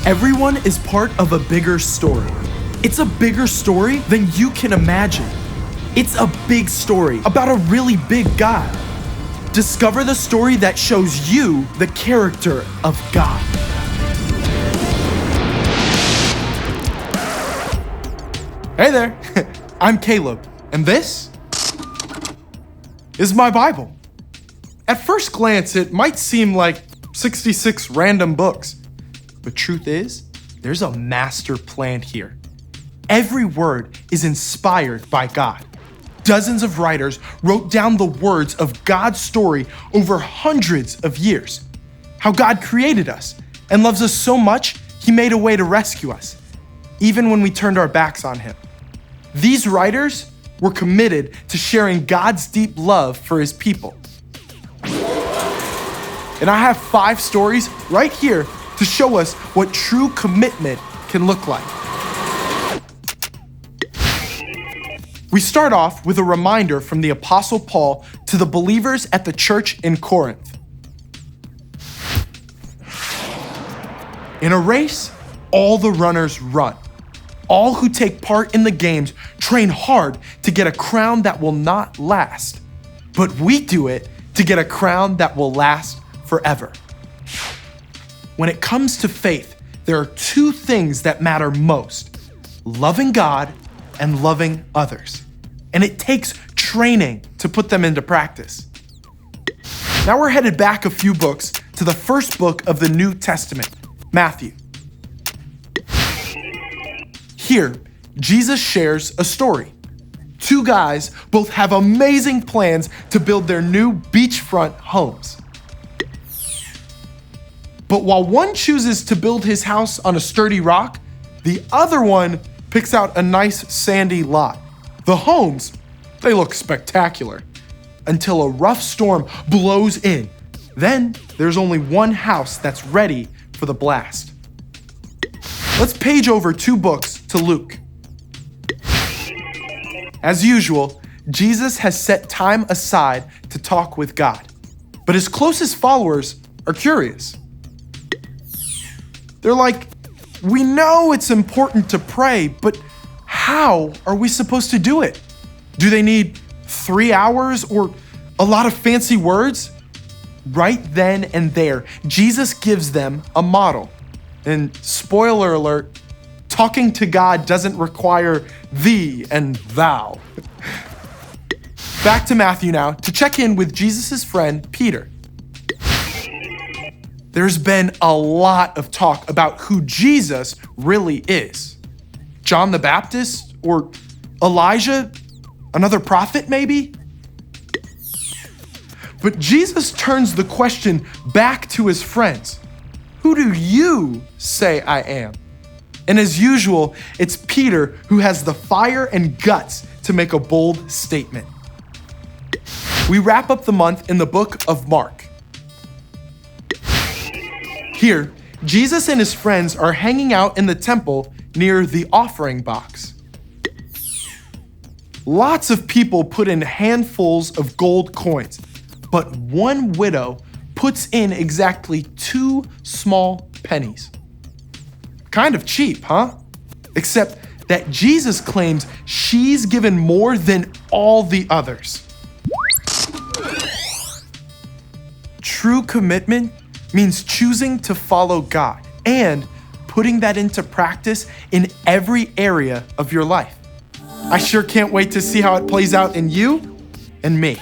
Everyone is part of a bigger story. It's a bigger story than you can imagine. It's a big story about a really big God. Discover the story that shows you the character of God. Hey there, I'm Caleb, and this is my Bible. At first glance, it might seem like 66 random books. But truth is, there's a master plan here. Every word is inspired by God. Dozens of writers wrote down the words of God's story over hundreds of years. How God created us and loves us so much, He made a way to rescue us, even when we turned our backs on Him. These writers were committed to sharing God's deep love for His people. And I have 5 stories right here to show us what true commitment can look like. We start off with a reminder from the Apostle Paul to the believers at the church in Corinth. In a race, all the runners run. All who take part in the games train hard to get a crown that will not last. But we do it to get a crown that will last forever. When it comes to faith, there are 2 things that matter most: loving God and loving others. And it takes training to put them into practice. Now we're headed back a few books to the first book of the New Testament, Matthew. Here, Jesus shares a story. 2 guys both have amazing plans to build their new beachfront homes. But while one chooses to build his house on a sturdy rock, the other one picks out a nice sandy lot. The homes, they look spectacular until a rough storm blows in. Then there's only one house that's ready for the blast. Let's page over 2 books to Luke. As usual, Jesus has set time aside to talk with God, but his closest followers are curious. They're like, we know it's important to pray, but how are we supposed to do it? Do they need 3 hours or a lot of fancy words? Right then and there, Jesus gives them a model. And spoiler alert, talking to God doesn't require thee and thou. Back to Matthew now to check in with Jesus' friend, Peter. There's been a lot of talk about who Jesus really is. John the Baptist or Elijah, another prophet maybe? But Jesus turns the question back to his friends. Who do you say I am? And as usual, it's Peter who has the fire and guts to make a bold statement. We wrap up the month in the book of Mark. Here, Jesus and his friends are hanging out in the temple near the offering box. Lots of people put in handfuls of gold coins, but one widow puts in exactly 2 small pennies. Kind of cheap, huh? Except that Jesus claims she's given more than all the others. True commitment means choosing to follow God and putting that into practice in every area of your life. I sure can't wait to see how it plays out in you and me.